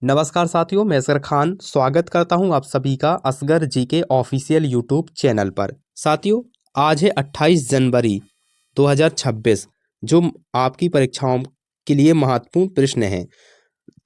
नमस्कार साथियों, मैं असगर खान स्वागत करता हूं आप सभी का असगर जी के ऑफिशियल यूट्यूब चैनल पर। साथियों, आज है 28 जनवरी 2026 जो आपकी परीक्षाओं के लिए महत्वपूर्ण प्रश्न हैं।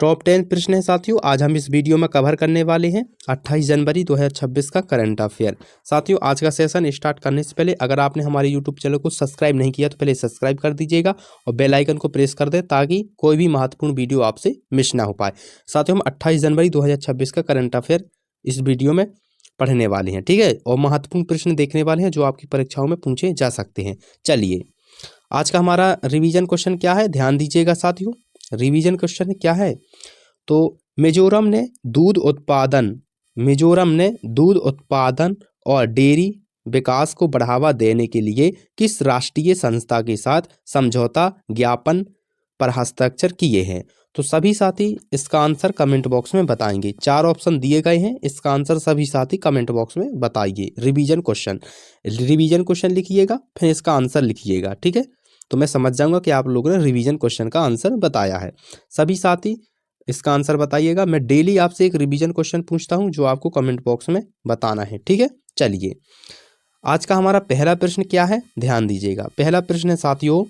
टॉप 10 प्रश्न हैं साथियों, आज हम इस वीडियो में कवर करने वाले हैं 28 जनवरी 2026 का करंट अफेयर। साथियों, आज का सेशन स्टार्ट करने से पहले अगर आपने हमारे यूट्यूब चैनल को सब्सक्राइब नहीं किया तो पहले सब्सक्राइब कर दीजिएगा और बेल आइकन को प्रेस कर दें ताकि कोई भी महत्वपूर्ण वीडियो आपसे मिस ना हो पाए। साथियों, हम 28 जनवरी 2026 का करंट अफेयर इस वीडियो में पढ़ने वाले हैं, ठीक है, और महत्वपूर्ण प्रश्न देखने वाले हैं जो आपकी परीक्षाओं में पूछे जा सकते हैं। चलिए, आज का हमारा रिवीजन क्वेश्चन क्या है, ध्यान दीजिएगा साथियों। रिवीजन क्वेश्चन क्या है, तो मिजोरम ने दूध उत्पादन और डेयरी विकास को बढ़ावा देने के लिए किस राष्ट्रीय संस्था के साथ समझौता ज्ञापन पर हस्ताक्षर किए हैं? तो सभी साथी इसका आंसर कमेंट बॉक्स में बताएंगे। 4 ऑप्शन दिए गए हैं, इसका आंसर सभी साथी कमेंट बॉक्स में बताइए। रिवीजन क्वेश्चन लिखिएगा, फिर इसका आंसर लिखिएगा, ठीक है। तो मैं समझ जाऊंगा कि आप लोगों ने रिवीजन क्वेश्चन का आंसर बताया है। सभी साथी इसका आंसर बताइएगा। मैं डेली आपसे एक रिवीजन क्वेश्चन पूछता हूं जो आपको कमेंट बॉक्स में बताना है, ठीक है। चलिए, आज का हमारा पहला प्रश्न क्या है, ध्यान दीजिएगा। पहला प्रश्न है साथियों,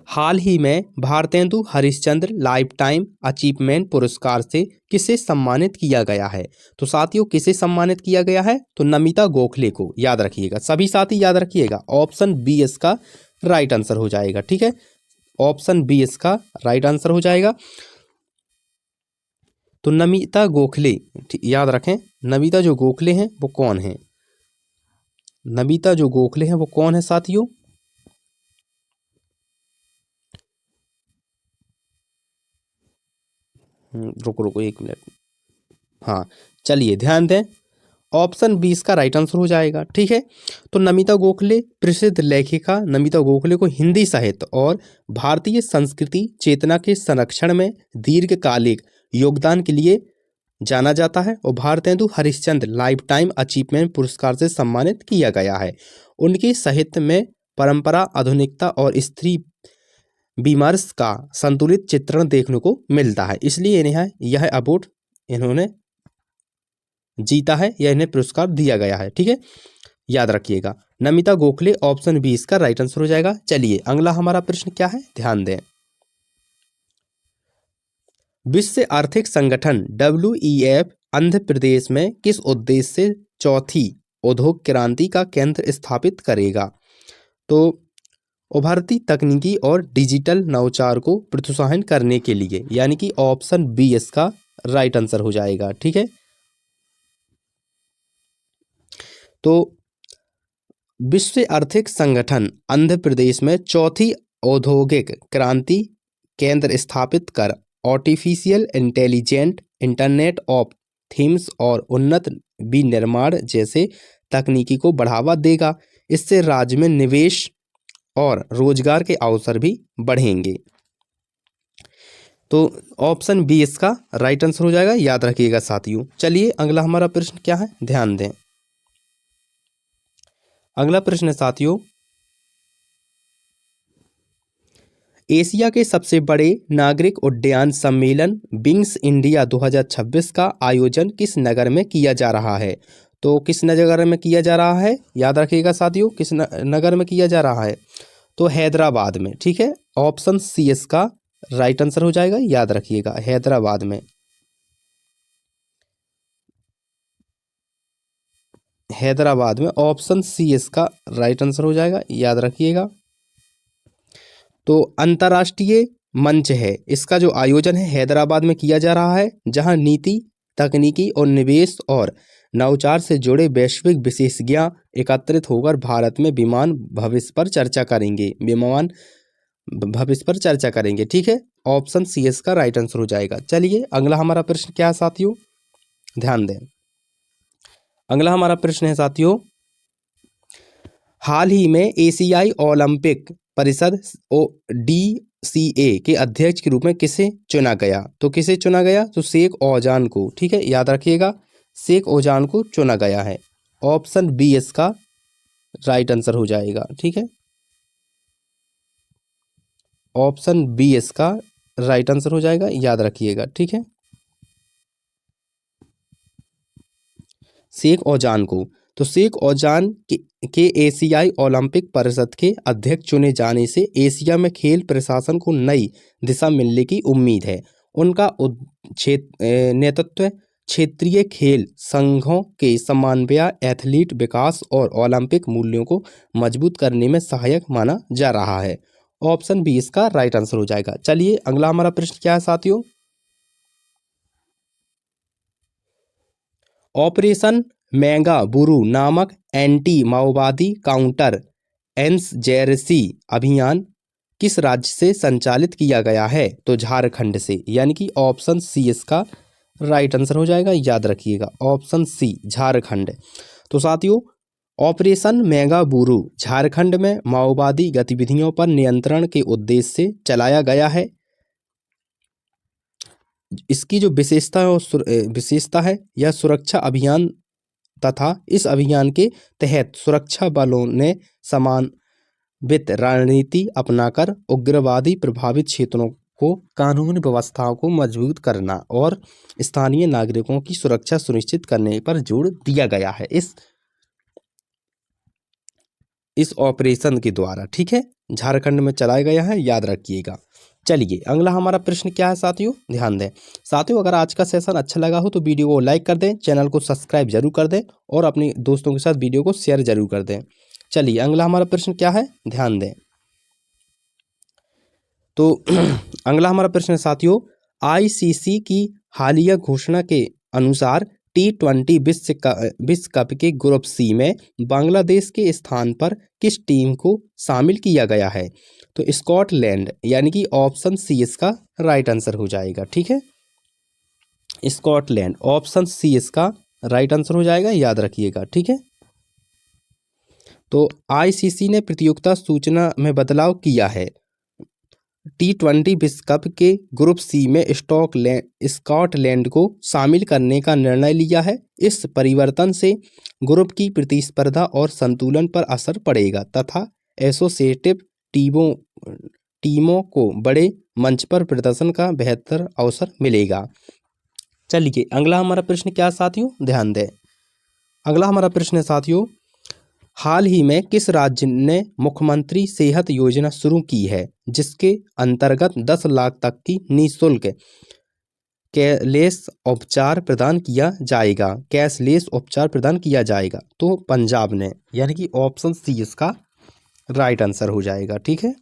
हाल ही में Bharatendu Harishchandra life time achievement पुरस्कार से किसे सम्मानित किया गया है? तो साथियों, किसे सम्मानित किया गया है? तो नमिता गोखले को, याद रखिएगा। सभी साथी याद रखिएगा, ऑप्शन बी इसका राइट आंसर हो जाएगा, ठीक है। ऑप्शन बी इसका राइट आंसर हो जाएगा। तो नमिता गोखले, याद रखें, नमिता जो गोखले हैं वो कौन है? नमिता जो गोखले हैं वो कौन है साथियों? रुको एक मिनट। हाँ, चलिए ध्यान दें, ऑप्शन 20 का राइट आंसर हो जाएगा, ठीक है। तो नमिता गोखले, प्रसिद्ध लेखिका नमिता गोखले को हिंदी साहित्य और भारतीय संस्कृति चेतना के संरक्षण में दीर्घकालिक योगदान के लिए जाना जाता है और Bharatendu Harishchandra life time achievement पुरस्कार से सम्मानित किया गया है। उनके साहित्य में परंपरा, आधुनिकता और स्त्री विमर्श का संतुलित चित्रण देखने को मिलता है, इसलिए इन्हें यह अवार्ड इन्होंने जीता है या इन्हें पुरस्कार दिया गया है, ठीक है। याद रखिएगा, नमिता गोखले ऑप्शन 20 का राइट आंसर हो जाएगा। चलिए, अगला हमारा प्रश्न क्या है, ध्यान दें। विश्व आर्थिक संगठन WEF आंध्र प्रदेश में किस उद्देश्य से चौथी उद्योग क्रांति का केंद्र स्थापित करेगा? तो उभरती तकनीकी और डिजिटल नवाचार को प्रोत्साहन करने के लिए, यानी कि ऑप्शन बी इसका राइट आंसर हो जाएगा, ठीक है। तो विश्व आर्थिक संगठन आंध्र प्रदेश में चौथी औद्योगिक क्रांति केंद्र स्थापित कर artificial intelligent, internet of things और उन्नत विनिर्माण जैसे तकनीकी को बढ़ावा देगा। इससे राज्य में निवेश और रोजगार के अवसर भी बढ़ेंगे। तो ऑप्शन बी इसका राइट आंसर हो जाएगा, याद रखिएगा साथियों। चलिए, अगला हमारा प्रश्न क्या है, ध्यान दें। अगला प्रश्न है साथियों, एशिया के सबसे बड़े नागरिक उड्डयन सम्मेलन विंग्स इंडिया 2026 का आयोजन किस नगर में किया जा रहा है? तो किस नगर में किया जा रहा है, याद रखिएगा साथियों, किस नगर में किया जा रहा है? तो हैदराबाद में, ठीक है। ऑप्शन सी इसका राइट आंसर हो जाएगा, याद रखिएगा, हैदराबाद में। हैदराबाद में ऑप्शन सी इसका राइट आंसर हो जाएगा, याद रखिएगा। तो अंतर्राष्ट्रीय मंच है, इसका जो आयोजन है हैदराबाद में किया जा रहा है, जहां नीति, तकनीकी और निवेश और नवाचार से जुड़े वैश्विक विशेषज्ञ एकत्रित होकर भारत में विमान भविष्य पर चर्चा करेंगे, ठीक है। ऑप्शन सी इसका राइट आंसर हो जाएगा। चलिए, अगला हमारा प्रश्न क्या है साथियों, ध्यान दें। अगला हमारा प्रश्न है साथियों, हाल ही में एशियाई ओलंपिक परिषद DCA के अध्यक्ष के रूप में किसे चुना गया? तो किसे चुना गया? तो शेख ओजान को, ठीक है, याद रखिएगा, शेख ओजान को चुना गया है। ऑप्शन बी इसका राइट आंसर हो जाएगा, ठीक है। ऑप्शन बी इसका राइट आंसर हो जाएगा, याद रखिएगा, ठीक है। शेख औजान को। तो शेख औजान के एशियाई ओलंपिक परिषद के अध्यक्ष चुने जाने से एशिया में खेल प्रशासन को नई दिशा मिलने की उम्मीद है। उनका नेतृत्व क्षेत्रीय खेल संघों के समन्वय, एथलीट विकास और ओलंपिक मूल्यों को मजबूत करने में सहायक माना जा रहा है। ऑप्शन बी इसका राइट आंसर हो जाएगा। चलिए अगला हमारा प्रश्न क्या है साथियों, ऑपरेशन मैंगाबुरु नामक एंटी माओवादी काउंटर इंसर्जेंसी अभियान किस राज्य से संचालित किया गया है? तो झारखंड से, यानी कि ऑप्शन सी इसका राइट आंसर हो जाएगा, याद रखिएगा ऑप्शन सी झारखंड। तो साथियों ऑपरेशन मैंगाबुरु झारखंड में माओवादी गतिविधियों पर नियंत्रण के उद्देश्य से चलाया गया है। इसकी जो विशेषता है यह सुरक्षा अभियान तथा इस अभियान के तहत सुरक्षा बलों ने समन्वित रणनीति अपनाकर उग्रवादी प्रभावित क्षेत्रों को कानून व्यवस्थाओं को मजबूत करना और स्थानीय नागरिकों की सुरक्षा सुनिश्चित करने पर जोर दिया गया है इस ऑपरेशन के द्वारा। ठीक है, झारखंड में चलाया गया है, याद रखिएगा। चलिए अगला हमारा प्रश्न क्या है साथियों, ध्यान दें। साथियों अगर आज का सेशन अच्छा लगा हो तो वीडियो को लाइक कर दें, चैनल को सब्सक्राइब जरूर कर दें और अपने दोस्तों के साथ वीडियो को शेयर जरूर कर दें। चलिए अगला हमारा प्रश्न क्या है, ध्यान दें। तो अगला हमारा प्रश्न है साथियों, आईसीसी की हालिया घोषणा के अनुसार T20 विश्व कप के ग्रुप सी में बांग्लादेश के स्थान पर किस टीम को शामिल किया गया है? तो स्कॉटलैंड, यानी कि ऑप्शन सी इसका राइट आंसर हो जाएगा। ठीक है, स्कॉटलैंड, ऑप्शन सी इसका राइट आंसर हो जाएगा, याद रखिएगा। ठीक है, तो आईसीसी ने प्रतियोगिता सूचना में बदलाव किया है। T20 विश्व कप के ग्रुप सी में स्कॉटलैंड को शामिल करने का निर्णय लिया है। इस परिवर्तन से ग्रुप की प्रतिस्पर्धा और संतुलन पर असर पड़ेगा तथा एसोसिएटिव टीमों को बड़े मंच पर प्रदर्शन का बेहतर अवसर मिलेगा। चलिए अगला हमारा प्रश्न क्या साथियों, ध्यान दें। अगला हमारा प्रश्न है साथियों, हाल ही में किस राज्य ने मुख्यमंत्री सेहत योजना शुरू की है जिसके अंतर्गत 10 लाख तक की निःशुल्क कैशलेस उपचार प्रदान किया जाएगा? तो पंजाब ने, यानी कि ऑप्शन सी इसका राइट आंसर हो जाएगा। ठीक है,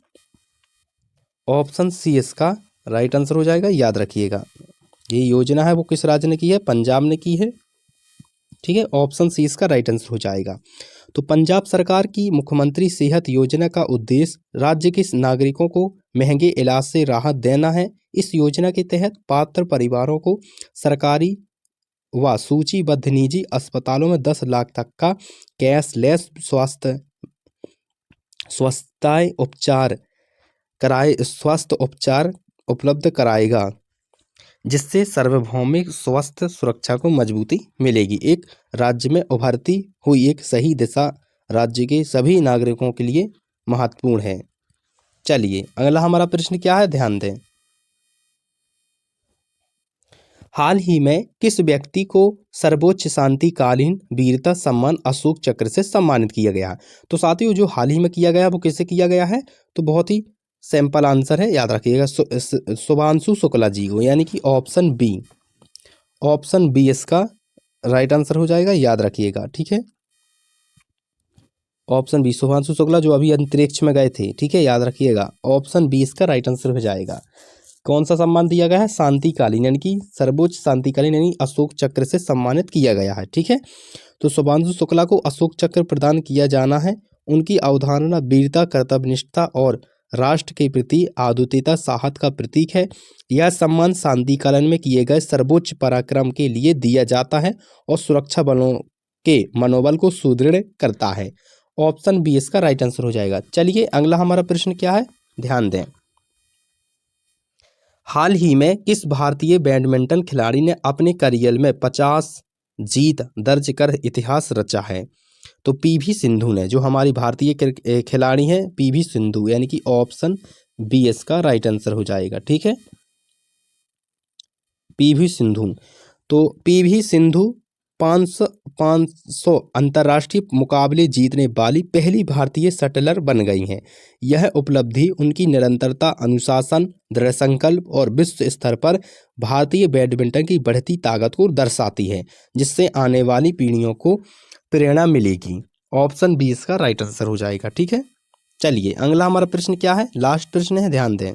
ऑप्शन सी इसका राइट आंसर हो जाएगा, याद रखिएगा। ये योजना है वो किस राज्य ने की है? पंजाब ने की है। ठीक है, ऑप्शन सी इसका राइट आंसर हो जाएगा। तो पंजाब सरकार की मुख्यमंत्री सेहत योजना का उद्देश्य राज्य के नागरिकों को महंगे इलाज से राहत देना है। इस योजना के तहत पात्र परिवारों को सरकारी व सूचीबद्ध निजी अस्पतालों में 10 लाख तक का कैशलेस स्वास्थ्य उपचार उपलब्ध कराएगा, जिससे सार्वभौमिक स्वास्थ्य सुरक्षा को मजबूती मिलेगी। एक राज्य में उभरती हुई एक सही दिशा राज्य के सभी नागरिकों के लिए महत्वपूर्ण है। चलिए अगला हमारा प्रश्न क्या है, ध्यान दें। हाल ही में किस व्यक्ति को सर्वोच्च शांतिकालीन वीरता सम्मान अशोक चक्र से सम्मानित किया गया? तो साथियों जो हाल ही में किया गया वो किसे किया गया है? तो बहुत ही सिंपल आंसर है, याद रखिएगा, शुभांशु शुक्ला जी को, यानी कि ऑप्शन बी इसका राइट आंसर हो जाएगा, याद रखिएगा। ठीक है, ऑप्शन बी, शुभांशु शुक्ला जो अभी अंतरिक्ष में गए थे। ठीक है, याद रखिएगा, ऑप्शन बी इसका राइट आंसर हो जाएगा। कौन सा सम्मान दिया गया है? शांतिकालीन, यानी कि सर्वोच्च शांतिकालीन यानी अशोक चक्र से सम्मानित किया गया है। ठीक है, तो शुभांशु शुक्ला को अशोक चक्र प्रदान किया जाना है। उनकी अवधारणा वीरता, कर्तव्यनिष्ठता और राष्ट्र के प्रति आदुतिता साहस का प्रतीक है। यह सम्मान शांतिकालीन में किए गए सर्वोच्च पराक्रम के लिए दिया जाता है और सुरक्षा बलों के मनोबल को सुदृढ़ करता है। ऑप्शन बी इसका राइट आंसर हो जाएगा। चलिए अगला हमारा प्रश्न क्या है, ध्यान दें। हाल ही में किस भारतीय बैडमिंटन खिलाड़ी ने अपने करियर में 50 जीत दर्ज कर इतिहास रचा है? तो पीवी सिंधु ने, जो हमारी भारतीय खिलाड़ी हैं पीवी सिंधु, यानी कि ऑप्शन बी इसका राइट आंसर हो जाएगा। ठीक है, पीवी सिंधु। तो पीवी सिंधु 500 अंतर्राष्ट्रीय मुकाबले जीतने वाली पहली भारतीय शटलर बन गई हैं। यह उपलब्धि उनकी निरंतरता, अनुशासन, दृढ़ संकल्प और विश्व स्तर पर भारतीय बैडमिंटन की बढ़ती ताकत को दर्शाती है, जिससे आने वाली पीढ़ियों को प्रेरणा मिलेगी। ऑप्शन 20 इसका राइट आंसर हो जाएगा। ठीक है, चलिए अगला हमारा प्रश्न क्या है, लास्ट प्रश्न है, ध्यान दें।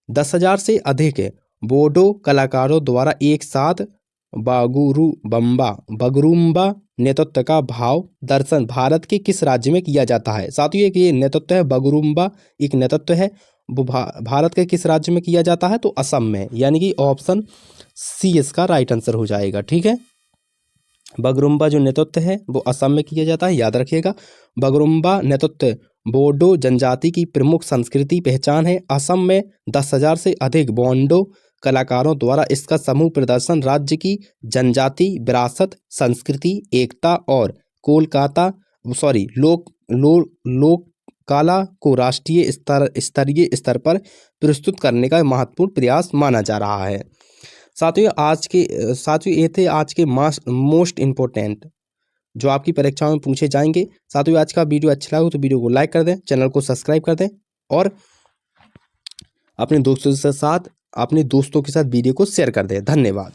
10,000 से अधिक बोडो कलाकारों द्वारा एक साथ बगरुम्बा नृत्य का भाव दर्शन भारत के किस राज्य में किया जाता है। साथियों, एक ये नृत्य है बगरुम्बा, एक नृत्य है, वो भारत के किस राज्य में किया जाता है, तो असम में, यानी कि ऑप्शन सी इसका राइट आंसर हो जाएगा। ठीक है, बगरुम्बा जो नृत्य है वो असम में किया जाता है, याद रखिएगा। बगरुम्बा नृत्य बोडो जनजाति की प्रमुख संस्कृति पहचान है। असम में 10,000 से अधिक बोडो कलाकारों द्वारा इसका समूह प्रदर्शन राज्य की जनजाति विरासत, संस्कृति, एकता और लोक कला को राष्ट्रीय स्तरीय स्तर पर प्रस्तुत करने का महत्वपूर्ण प्रयास माना जा रहा है। साथियों ये थे आज के मोस्ट इम्पोर्टेंट जो आपकी परीक्षाओं में पूछे जाएंगे। साथियों, आज का वीडियो अच्छा लगा तो वीडियो को लाइक कर दें, चैनल को सब्सक्राइब कर दें और अपने दोस्तों के साथ वीडियो को शेयर कर दें। धन्यवाद।